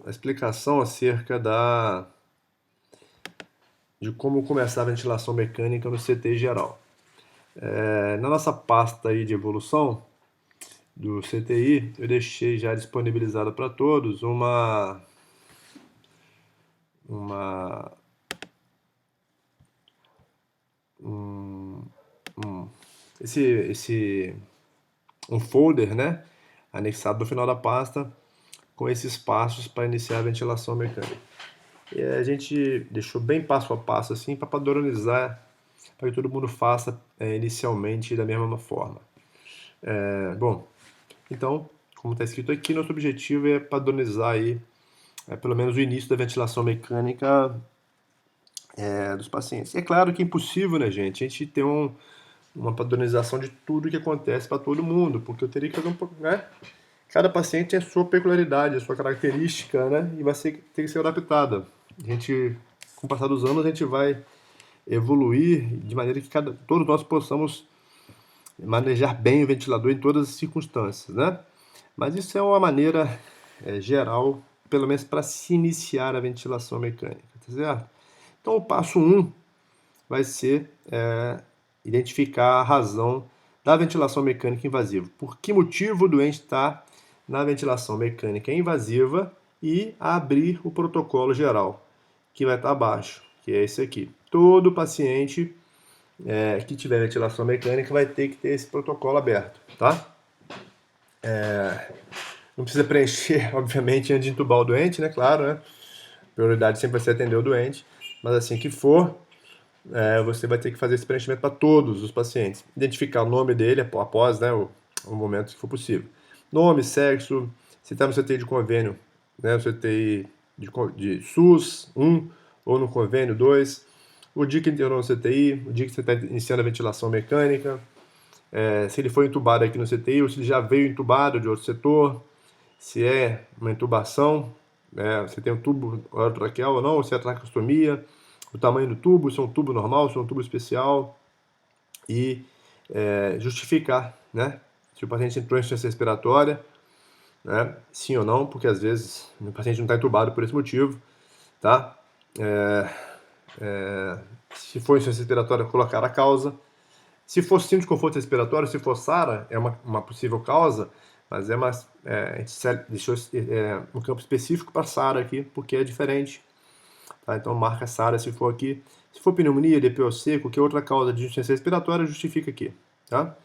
a explicação acerca de como começar a ventilação mecânica no CTI geral. Na nossa pasta aí de evolução do CTI, eu deixei já disponibilizado para todos um folder, né, anexado no final da pasta com esses passos para iniciar a ventilação mecânica. E a gente deixou bem passo a passo assim para padronizar, para que todo mundo faça inicialmente da mesma forma. Bom, então, como está escrito aqui, nosso objetivo é padronizar aí, pelo menos o início da ventilação mecânica dos pacientes. E é claro que é impossível, né, gente, a gente ter uma padronização de tudo que acontece para todo mundo, porque eu teria que fazer né? Cada paciente tem a sua peculiaridade, a sua característica, né? E ter que ser adaptada. A gente, com o passar dos anos, a gente vai evoluir de maneira que todos nós possamos manejar bem o ventilador em todas as circunstâncias, né? Mas isso é uma maneira geral, pelo menos para se iniciar a ventilação mecânica, tá certo? Então, o passo 1 vai ser identificar a razão da ventilação mecânica invasiva. Por que motivo o doente está na ventilação mecânica invasiva e abrir o protocolo geral, que vai estar abaixo, que é esse aqui. Todo paciente que tiver ventilação mecânica vai ter que ter esse protocolo aberto, tá? Não precisa preencher, obviamente, antes de entubar o doente, né? Claro, né? A prioridade sempre vai ser atender o doente, mas assim que for, você vai ter que fazer esse preenchimento para todos os pacientes. Identificar o nome dele após, né, o momento que for possível. Nome, sexo, se está no CTI de convênio, né, no CTI de SUS 1 ou no convênio 2, o dia que internou no CTI, o dia que você está iniciando a ventilação mecânica, se ele foi entubado aqui no CTI ou se ele já veio entubado de outro setor, se é uma intubação, se tem um tubo orotraqueal ou não, ou se é traqueostomia, o tamanho do tubo, se é um tubo normal, se é um tubo especial, e justificar, né, se o paciente entrou em insuficiência respiratória, né, sim ou não, porque às vezes o paciente não está entubado por esse motivo, tá? Se for insuficiência respiratória, colocar a causa. Se for síndrome de conforto respiratório, se for SARA, é uma possível causa, mas a gente deixou um campo específico para SARA aqui, porque é diferente. Tá? Então marca SARA se for aqui. Se for pneumonia, DPOC, qualquer outra causa de insuficiência respiratória, justifica aqui. Tá?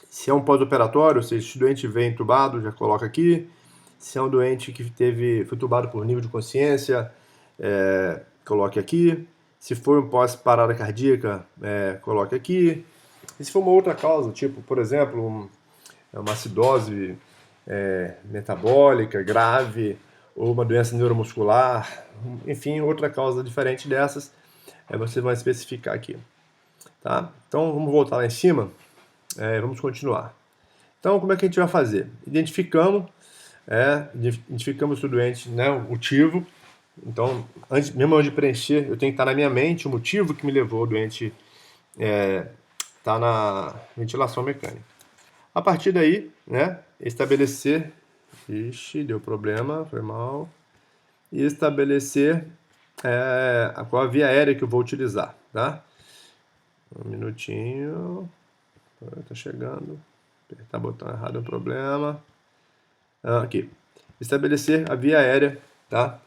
Se é um pós-operatório, se esse doente vem entubado, já coloca aqui. Se é um doente que foi entubado por nível de consciência, coloque aqui. Se for um pós-parada cardíaca, coloque aqui. E se for uma outra causa, tipo, por exemplo, uma acidose metabólica grave, ou uma doença neuromuscular, enfim, outra causa diferente dessas, você vai especificar aqui. Tá? Então, vamos voltar lá em cima, vamos continuar. Então, como é que a gente vai fazer? Identificamos o doente, né, o motivo. Então, mesmo antes de preencher, eu tenho que estar na minha mente o motivo que me levou o doente estar na ventilação mecânica. A partir daí, né, estabelecer... Ixi, deu problema, foi mal. E estabelecer qual a via aérea que eu vou utilizar, tá? Um minutinho. Tá chegando. Apertar o botão errado é um problema. Aqui. Estabelecer a via aérea, tá?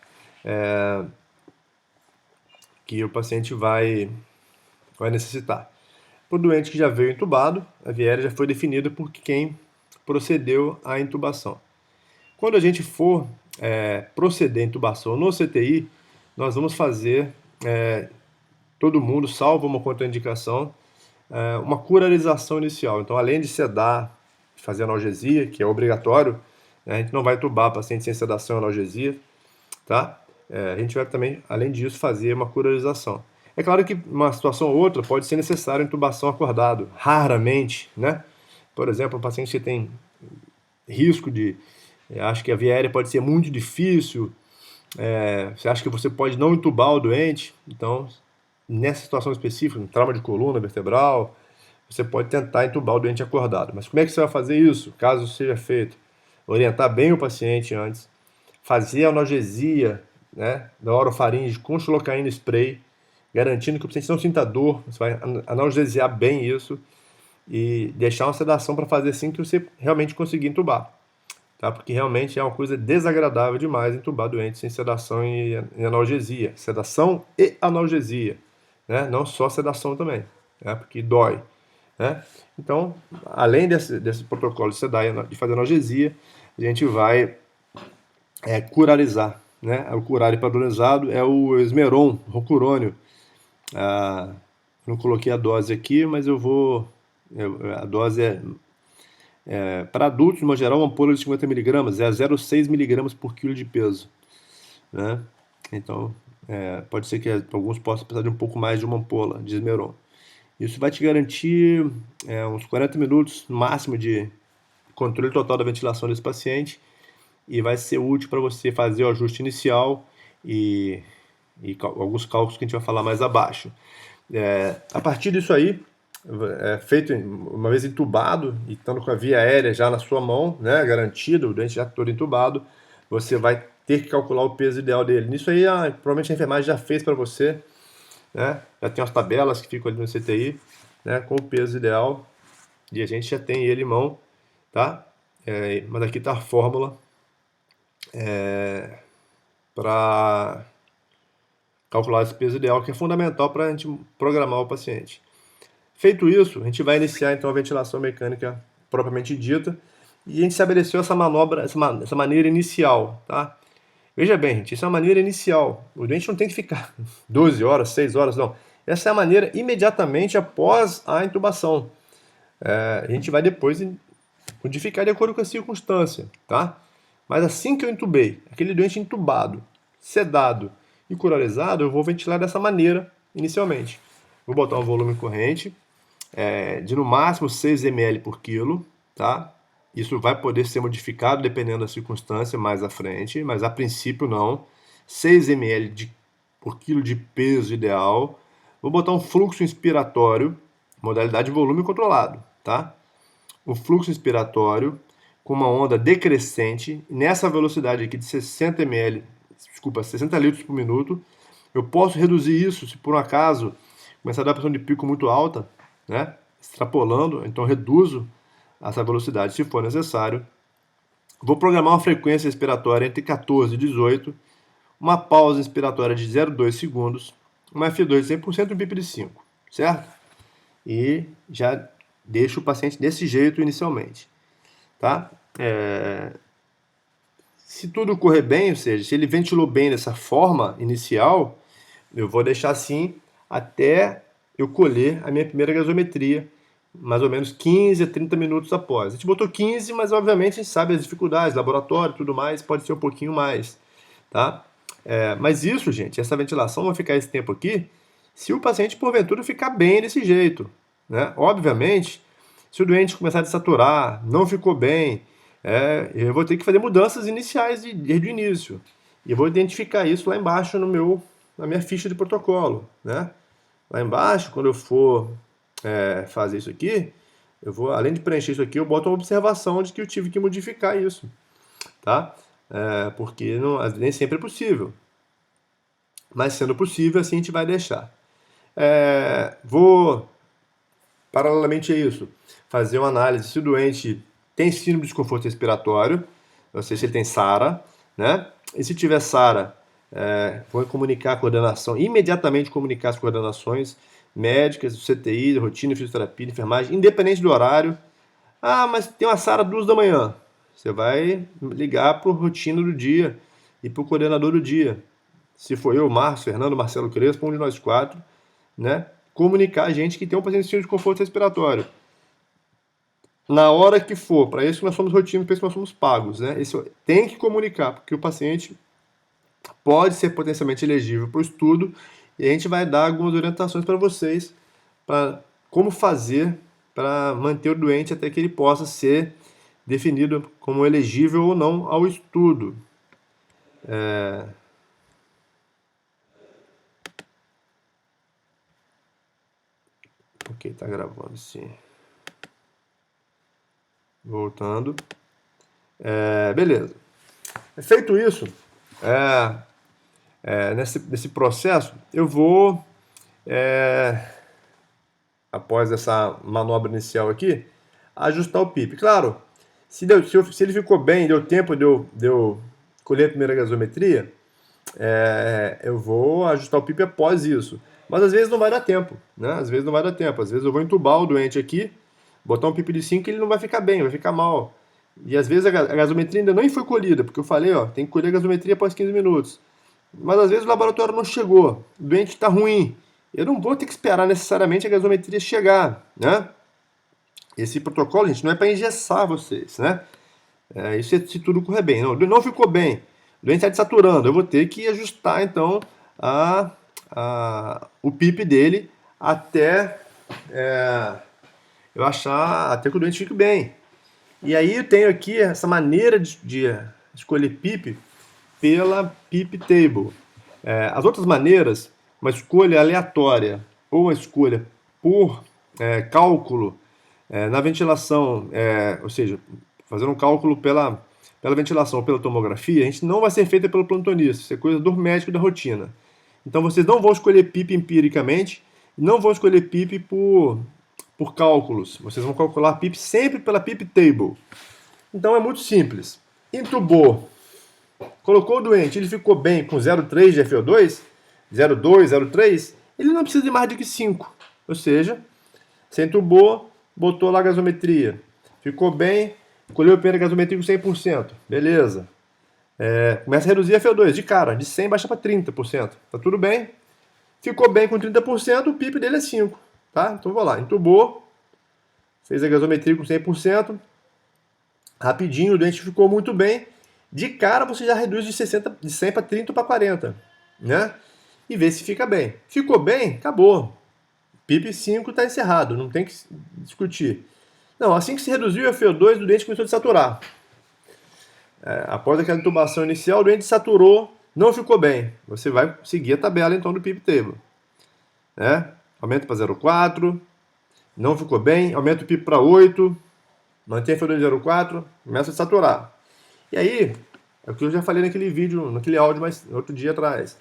Que o paciente vai necessitar. Para o doente que já veio entubado, a via aérea já foi definida por quem procedeu à intubação. Quando a gente for proceder à intubação no CTI, nós vamos fazer, todo mundo, salvo uma contraindicação, uma curarização inicial. Então, além de sedar, fazer analgesia, que é obrigatório, a gente não vai intubar paciente sem sedação e analgesia, tá? A gente vai também, além disso, fazer uma curarização. É claro que uma situação ou outra pode ser necessária intubação acordado, raramente, né? Por exemplo, um paciente que tem risco de... acho que a via aérea pode ser muito difícil, você acha que você pode não entubar o doente, então, nessa situação específica, um trauma de coluna vertebral, você pode tentar entubar o doente acordado. Mas como é que você vai fazer isso, caso seja feito? Orientar bem o paciente antes, fazer a analgesia, né, da orofaringe com xilocaína spray, garantindo que o paciente não sinta dor. Você vai analgesiar bem isso e deixar uma sedação para fazer assim que você realmente conseguir entubar, tá? Porque realmente é uma coisa desagradável demais entubar doente sem sedação e analgesia. Sedação e analgesia, né? Não só sedação também, né? Porque dói, né? Então, além desse protocolo de sedar e de fazer analgesia, a gente vai curarizar, né? O curário padronizado é o Esmeron, rocurônio. Ah, não coloquei a dose aqui, mas a dose para adultos, de uma geral, uma ampola de 50 miligramas é 0,6 miligramas por quilo de peso, né? Então, pode ser que alguns possam precisar de um pouco mais de uma ampola de Esmeron. Isso vai te garantir uns 40 minutos máximo de controle total da ventilação desse paciente e vai ser útil para você fazer o ajuste inicial e alguns cálculos que a gente vai falar mais abaixo. A partir disso aí, feito uma vez entubado e estando com a via aérea já na sua mão, né, garantido, o doente já todo entubado, você vai ter que calcular o peso ideal dele. Nisso aí, provavelmente a enfermagem já fez para você, né, já tem as tabelas que ficam ali no CTI, né, com o peso ideal e a gente já tem ele em mão, tá? Mas aqui está a fórmula para calcular esse peso ideal, que é fundamental para a gente programar o paciente. Feito isso, a gente vai iniciar então a ventilação mecânica propriamente dita e a gente estabeleceu essa manobra, essa maneira inicial, tá? Veja bem, gente, isso é uma maneira inicial. O doente não tem que ficar 12 horas, 6 horas, não. Essa é a maneira imediatamente após a intubação. A gente vai depois modificar de acordo com a circunstância, tá? Mas assim que eu intubei, aquele doente intubado, sedado e curarizado, eu vou ventilar dessa maneira inicialmente. Vou botar um volume corrente de no máximo 6 ml por quilo, tá? Isso vai poder ser modificado dependendo da circunstância mais à frente, mas a princípio não. 6 ml por quilo de peso ideal. Vou botar um fluxo inspiratório, modalidade volume controlado, tá? Um fluxo inspiratório com uma onda decrescente, nessa velocidade aqui de 60 ml, desculpa, 60 litros por minuto. Eu posso reduzir isso se por um acaso começar a dar pressão de pico muito alta, né? Extrapolando, então reduzo essa velocidade se for necessário. Vou programar uma frequência respiratória entre 14 e 18, uma pausa inspiratória de 0,2 segundos, uma F2 de 100% e um PIP de 5, certo? E já deixo o paciente desse jeito inicialmente, tá? Se tudo correr bem, ou seja, se ele ventilou bem dessa forma inicial, eu vou deixar assim até eu colher a minha primeira gasometria, mais ou menos 15 a 30 minutos após. A gente botou 15, mas obviamente a gente sabe as dificuldades, laboratório e tudo mais, pode ser um pouquinho mais, tá? Mas isso, gente, essa ventilação vai ficar esse tempo aqui se o paciente, porventura, ficar bem desse jeito, né? Obviamente, se o doente começar a desaturar, não ficou bem, eu vou ter que fazer mudanças iniciais desde o início. E eu vou identificar isso lá embaixo na minha ficha de protocolo, né? Lá embaixo, quando eu for fazer isso aqui, eu vou, além de preencher isso aqui, eu boto uma observação de que eu tive que modificar isso, tá? Porque nem sempre é possível. Mas sendo possível, assim a gente vai deixar. Vou, paralelamente a isso, fazer uma análise se o doente tem síndrome de desconforto respiratório, não sei se ele tem SARA, né? E se tiver SARA, vou comunicar a coordenação, imediatamente comunicar as coordenações médicas, do CTI, de rotina, fisioterapia, de enfermagem, independente do horário. Ah, mas tem uma SARA 2 da manhã. Você vai ligar para o rotina do dia e para o coordenador do dia. Se for eu, Márcio, Fernando, Marcelo Crespo, um de nós quatro, né? Comunicar a gente que tem um paciente de conforto respiratório. Na hora que for, para isso que nós somos rotina, para isso que nós somos pagos, né? Isso tem que comunicar, porque o paciente pode ser potencialmente elegível para o estudo e a gente vai dar algumas orientações para vocês para como fazer para manter o doente até que ele possa ser definido como elegível ou não ao estudo. Ok, tá gravando sim. Voltando. Beleza. Feito isso, nesse processo, eu vou, após essa manobra inicial aqui, ajustar o PIP. Claro, se ele ficou bem, deu tempo de eu colher a primeira gasometria, eu vou ajustar o PIP após isso. Mas às vezes não vai dar tempo, né? Às vezes não vai dar tempo. Às vezes eu vou entubar o doente aqui, botar um PIP de 5 e ele não vai ficar bem, vai ficar mal. E às vezes a gasometria ainda nem foi colhida, porque eu falei, ó, tem que colher a gasometria após 15 minutos. Mas às vezes o laboratório não chegou, o doente está ruim. Eu não vou ter que esperar necessariamente a gasometria chegar, né? Esse protocolo, gente, não é para engessar vocês, né? Isso é se tudo correr bem. Não ficou bem, o doente está desaturando, eu vou ter que ajustar, então, o PIP dele até eu achar, até que o doente fique bem. E aí eu tenho aqui essa maneira de escolher PIP pela PIP Table. As outras maneiras, uma escolha aleatória ou uma escolha por cálculo na ventilação, ou seja, fazendo um cálculo pela ventilação, pela tomografia, a gente não vai ser feita pelo plantonista, isso é coisa do médico da rotina. Então vocês não vão escolher PIP empiricamente, não vão escolher PIP por cálculos, vocês vão calcular PIP sempre pela PIP Table. Então é muito simples. Intubou, colocou o doente, ele ficou bem com 0,3 de FO2, 0,2, 0,3, ele não precisa de mais do que 5. Ou seja, você entubou, botou lá a gasometria, ficou bem, colheu a primeira gasometria com 100%, beleza. Começa a reduzir a FO2 de cara, de 100 baixa para 30%. Tá tudo bem? Ficou bem com 30%, o PIP dele é 5. Tá? Então vou lá, entubou, fez a gasometria com 100%, rapidinho, o doente ficou muito bem. De cara você já reduz de 100 para 30 para 40, né? E vê se fica bem. Ficou bem, acabou. PIP 5 está encerrado, não tem que discutir. Não, assim que se reduziu o FO2, o doente começou a desaturar. Após aquela intubação inicial, o doente saturou, não ficou bem. Você vai seguir a tabela então do PIP Table. Aumenta para 0,4, não ficou bem, aumenta o PIP para 8, mantém a FO2 0,4, começa a saturar. E aí, é o que eu já falei naquele vídeo, naquele áudio outro dia atrás.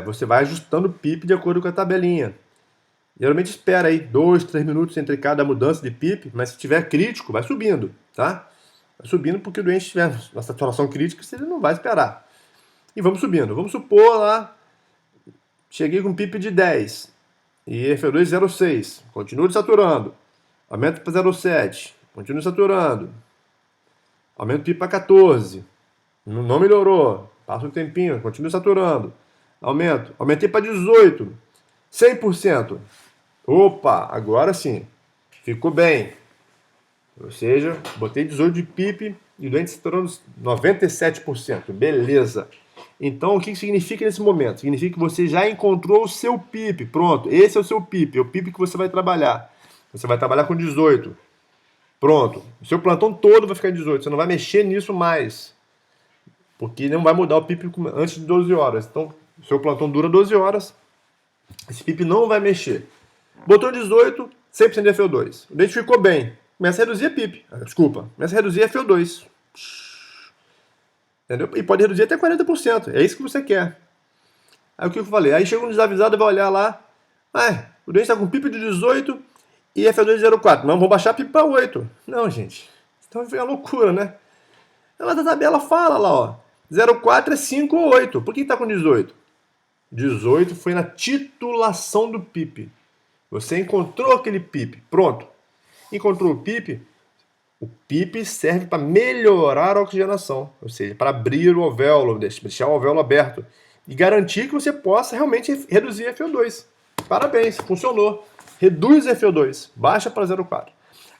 Você vai ajustando o PIP de acordo com a tabelinha. Geralmente espera aí 2, 3 minutos entre cada mudança de PIP, mas se tiver crítico, vai subindo, tá? Vai subindo porque o doente estiver na saturação crítica, você não vai esperar. E vamos subindo. Vamos supor lá, cheguei com PIP de 10 e FO2 0,6. Continuo desaturando. Aumento para 0,7. Continuo saturando. Aumento o PIP para 14. Não melhorou. Passa um tempinho, continuo saturando. Aumentei para 18. 100%. Opa, agora sim. Ficou bem. Ou seja, botei 18 de PIP e o doente saturando 97%. Beleza. Então, o que significa nesse momento? Significa que você já encontrou o seu PIP. Pronto, esse é o seu PIP. É o PIP que você vai trabalhar. Você vai trabalhar com 18. Pronto. O seu plantão todo vai ficar em 18. Você não vai mexer nisso mais. Porque não vai mudar o PIP antes de 12 horas. Então, o seu plantão dura 12 horas. Esse PIP não vai mexer. Botou 18, 100% de FO2. O doente ficou bem. Começa a reduzir a PIP. Desculpa. Começa a reduzir a FO2. Entendeu? E pode reduzir até 40%. É isso que você quer. Aí o que eu falei? Aí chega um desavisado e vai olhar lá. O doente está com PIP de 18 e FO2 de 0,4. Não, vou baixar a PIP para 8. Não, gente. Então é uma loucura, né? Ela da tabela fala lá, ó. 0,4 é 5 ou 8. Por que está com 18? 18 foi na titulação do PIP. Você encontrou aquele PIP. Pronto. Encontrou o PIP. O PIP serve para melhorar a oxigenação. Ou seja, para abrir o alvéolo, deixar o alvéolo aberto. E garantir que você possa realmente reduzir a FO2. Parabéns, funcionou. Reduz a FO2. Baixa para 0,4.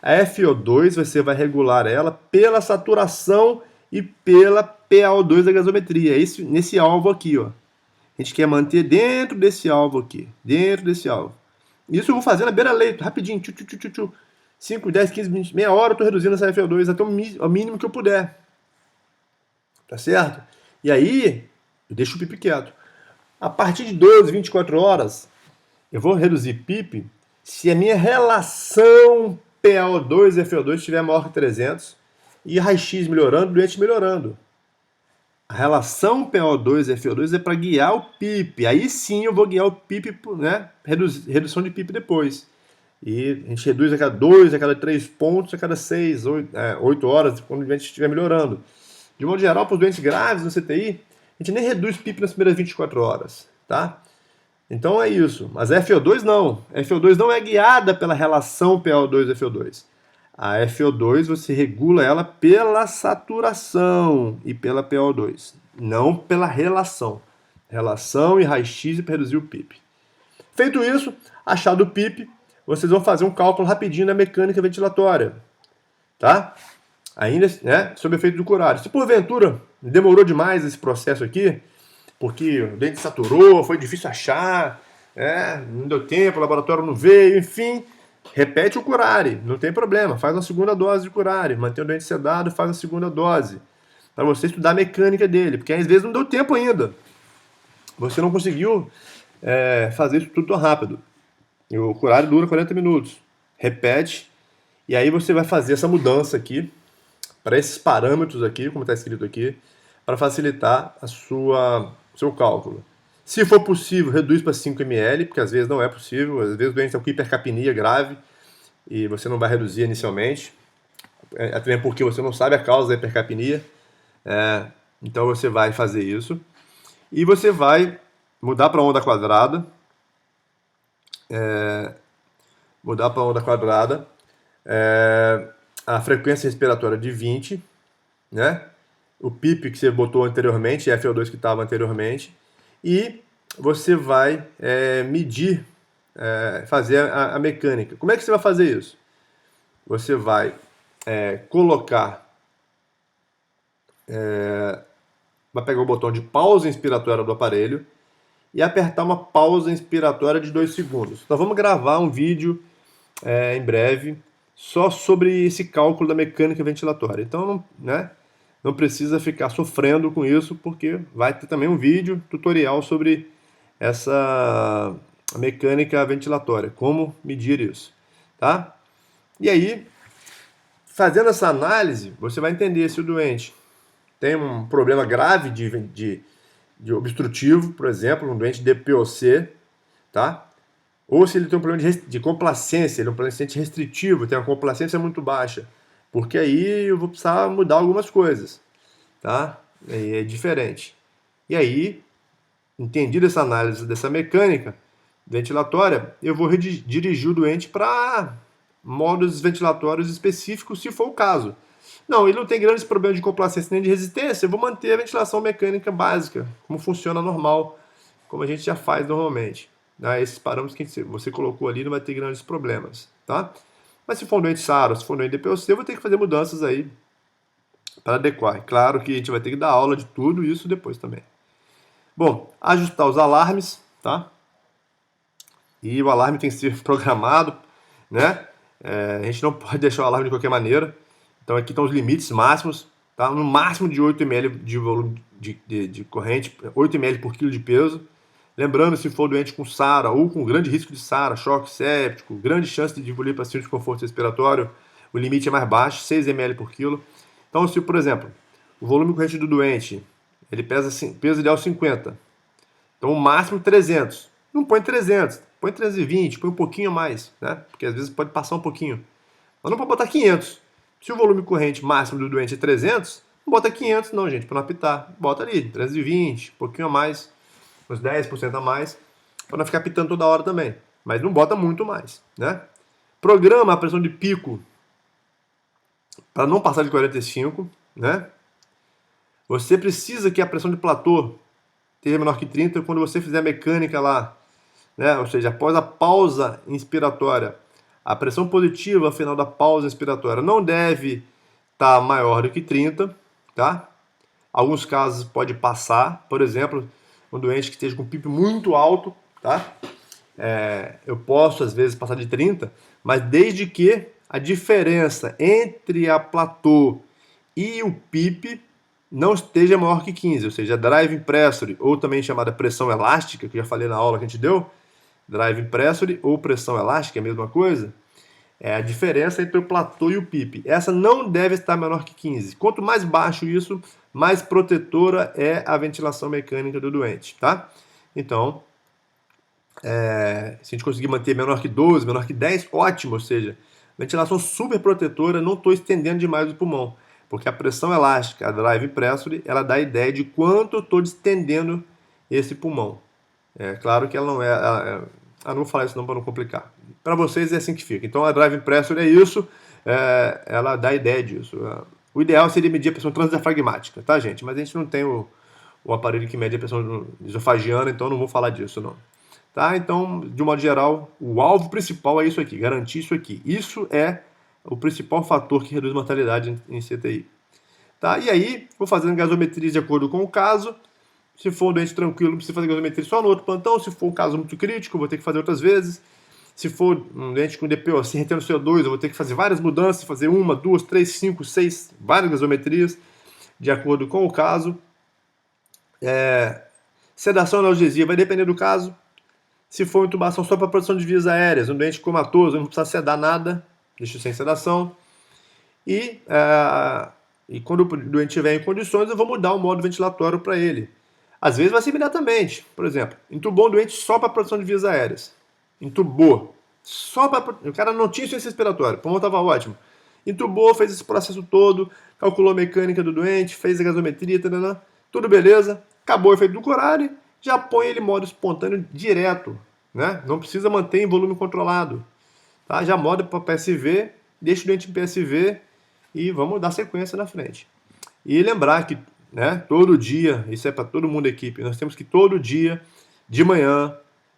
A FO2 você vai regular ela pela saturação e pela PaO2 da gasometria. É nesse alvo aqui, ó. A gente quer manter dentro desse alvo aqui. Dentro desse alvo. Isso eu vou fazer na beira-leito, rapidinho. 5, 10, 15 minutos, meia hora eu estou reduzindo essa FO2 até o mínimo que eu puder. Tá certo? E aí, eu deixo o PIP quieto. A partir de 12, 24 horas, Eu vou reduzir PIP se a minha relação PaO2 e FO2 estiver maior que 300 e raio-x melhorando, doente melhorando. A relação PaO2 e FO2 é para guiar o PIP. Aí sim eu vou guiar o PIP, né? Redução de PIP depois. E a gente reduz a cada 2, a cada 3 pontos, a cada 6, 8 horas, quando o doente estiver melhorando. De modo geral, para os doentes graves no CTI, a gente nem reduz PIP nas primeiras 24 horas, tá? Então é isso. Mas a FO2 não. A FO2 não é guiada pela relação PaO2 e FO2. A FO2 você regula ela pela saturação e pela PaO2, não pela relação. Relação e raio-x para reduzir o PIP. Feito isso, achado o PIP, vocês vão fazer um cálculo rapidinho da mecânica ventilatória, tá? Ainda, né, sob efeito do curário. Se porventura demorou demais esse processo aqui, porque o dente saturou, foi difícil achar, não deu tempo, o laboratório não veio, enfim, repete o curare, não tem problema, faz uma segunda dose de curare, mantém o dente sedado, faz a segunda dose, para você estudar a mecânica dele, porque às vezes não deu tempo ainda, você não conseguiu fazer isso tudo tão rápido. E o curare dura 40 minutos, repete, e aí você vai fazer essa mudança aqui, para esses parâmetros aqui, como está escrito aqui, para facilitar seu cálculo. Se for possível, reduz para 5 ml, porque às vezes não é possível, às vezes o doente está com hipercapnia grave e você não vai reduzir inicialmente, até porque você não sabe a causa da hipercapnia, então você vai fazer isso. E você vai mudar para onda quadrada, a frequência respiratória de 20, né? O PIP que você botou anteriormente, a FO2 que estava anteriormente, e você vai medir, fazer a mecânica. Como é que você vai fazer isso? Você vai colocar, vai pegar o botão de pausa inspiratória do aparelho e apertar uma pausa inspiratória de 2 segundos. Então vamos gravar um vídeo em breve só sobre esse cálculo da mecânica ventilatória. Então, né, não precisa ficar sofrendo com isso, porque vai ter também um vídeo tutorial sobre essa mecânica ventilatória, como medir isso, tá? E aí, fazendo essa análise, você vai entender se o doente tem um problema grave de obstrutivo, por exemplo, um doente de DPOC, tá? Ou se ele tem um problema de complacência, ele é um paciente restritivo, tem uma complacência muito baixa, porque aí eu vou precisar mudar algumas coisas, tá? É diferente. E aí, entendida essa análise dessa mecânica ventilatória, eu vou dirigir o doente para modos ventilatórios específicos, se for o caso. Não, ele não tem grandes problemas de complacência nem de resistência, eu vou manter a ventilação mecânica básica, como funciona normal, como a gente já faz normalmente. Esses parâmetros que você colocou ali não vai ter grandes problemas, tá? Mas se for um doente SARO, se for um doente DPOC, eu vou ter que fazer mudanças aí para adequar. Claro que a gente vai ter que dar aula de tudo isso depois também. Bom, ajustar os alarmes, tá? E o alarme tem que ser programado, né? A gente não pode deixar o alarme de qualquer maneira. Então aqui estão os limites máximos, tá? No máximo de 8 ml de volume de corrente, 8 ml por quilo de peso. Lembrando, se for doente com SARA ou com grande risco de SARA, choque séptico, grande chance de evoluir para síndrome de desconforto respiratório, o limite é mais baixo, 6 ml por quilo. Então, se, por exemplo, o volume corrente do doente, ele pesa peso ideal 50, então o máximo 300. Não põe 300, põe 320, põe um pouquinho a mais, né? Porque às vezes pode passar um pouquinho. Mas não pode botar 500. Se o volume corrente máximo do doente é 300, não bota 500 não, gente, para não apitar. Bota ali 320, um pouquinho a mais, uns 10% a mais, para não ficar pitando toda hora também. Mas não bota muito mais, né? Programa a pressão de pico para não passar de 45, né? Você precisa que a pressão de platô esteja menor que 30 quando você fizer a mecânica lá, né? Ou seja, após a pausa inspiratória, a pressão positiva ao final da pausa inspiratória não deve estar maior do que 30, tá? Alguns casos pode passar, por exemplo, um doente que esteja com PIP muito alto, tá? Eu posso às vezes passar de 30, mas desde que a diferença entre a platô e o PIP não esteja maior que 15, ou seja, a driving pressure, ou também chamada pressão elástica, que eu já falei na aula que a gente deu, Drive pressure ou pressão elástica, é a mesma coisa, é a diferença entre o platô e o PIP. Essa não deve estar menor que 15. Quanto mais baixo isso, mais protetora é a ventilação mecânica do doente, tá? Então, se a gente conseguir manter menor que 12, menor que 10, ótimo, ou seja, ventilação super protetora, não estou estendendo demais o pulmão, porque a pressão elástica, a drive pressure, ela dá a ideia de quanto eu estou distendendo esse pulmão. É claro que ela não é. Não vou falar isso não para não complicar. Para vocês é assim que fica. Então a drive pressure é isso, ela dá a ideia disso. O ideal seria medir a pressão transdiafragmática, tá, gente? Mas a gente não tem o aparelho que mede a pressão esofagiana, então não vou falar disso, não. Tá? Então, de um modo geral, o alvo principal é isso aqui, garantir isso aqui. Isso é o principal fator que reduz mortalidade em CTI. Tá? E aí, vou fazendo gasometria de acordo com o caso. Se for um doente tranquilo, não precisa fazer gasometria só no outro plantão. Se for um caso muito crítico, eu vou ter que fazer outras vezes. Se for um doente com DPOC retendo CO2, eu vou ter que fazer várias mudanças, fazer 1, 2, 3, 5, 6, várias gasometrias, de acordo com o caso. Sedação e analgesia vai depender do caso. Se for intubação só para produção de vias aéreas, um doente comatoso, não precisa sedar nada, deixa sem sedação. E quando o doente estiver em condições, eu vou mudar o modo ventilatório para ele. Às vezes vai ser imediatamente. Por exemplo, entubou um doente só para produção de vias aéreas. Entubou. O cara não tinha insuficiência respiratória, o pulmão estava ótimo. Entubou, fez esse processo todo, calculou a mecânica do doente, fez a gasometria, tudo beleza. Acabou o efeito do Curare, já põe ele em modo espontâneo direto. Né? Não precisa manter em volume controlado. Tá? Já moda para PSV, deixa o doente em PSV e vamos dar sequência na frente. E lembrar que, né, todo dia, isso é para todo mundo da equipe, nós temos que todo dia, de manhã,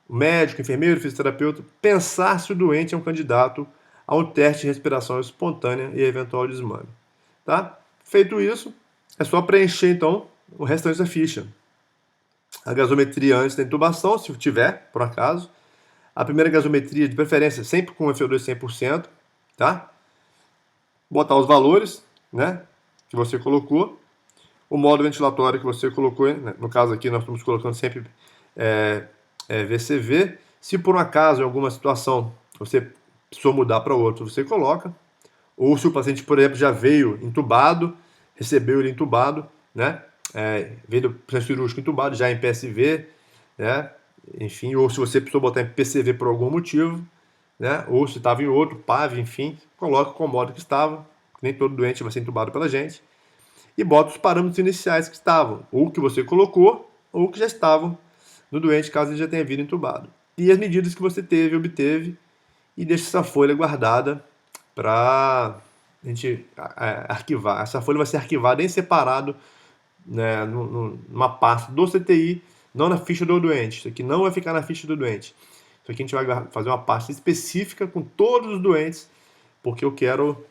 o médico, enfermeiro, fisioterapeuta, pensar se o doente é um candidato a um teste de respiração espontânea e eventual desmame. Tá? Feito isso, é só preencher então o restante da ficha. A gasometria antes da intubação, se tiver, por acaso. A primeira gasometria, de preferência, sempre com FO2 100%, tá? Botar os valores, né, que você colocou. O modo ventilatório que você colocou, né? No caso aqui nós estamos colocando sempre VCV. Se por um acaso, em alguma situação, você precisou mudar para outro, você coloca. Ou se o paciente, por exemplo, já veio entubado, recebeu ele entubado, né? Veio do processo cirúrgico entubado, já em PSV, né? Enfim, ou se você precisou botar em PCV por algum motivo, né? Ou se estava em outro, PAV, enfim, coloca com o modo que estava, nem todo doente vai ser entubado pela gente, e bota os parâmetros iniciais que estavam, ou que você colocou, ou que já estavam no doente, caso ele já tenha vindo entubado. E as medidas que você obteve, e deixa essa folha guardada para a gente arquivar. Essa folha vai ser arquivada em separado, né, numa pasta do CTI, não na ficha do doente. Isso aqui não vai ficar na ficha do doente. Isso aqui a gente vai fazer uma pasta específica com todos os doentes, porque eu quero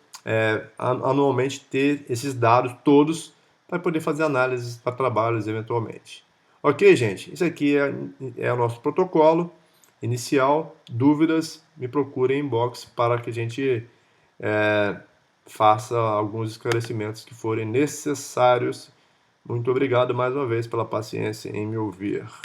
anualmente ter esses dados todos para poder fazer análises para trabalhos eventualmente. Ok, gente? Isso aqui é o nosso protocolo inicial. Dúvidas, me procurem em inbox para que a gente faça alguns esclarecimentos que forem necessários. Muito obrigado mais uma vez pela paciência em me ouvir.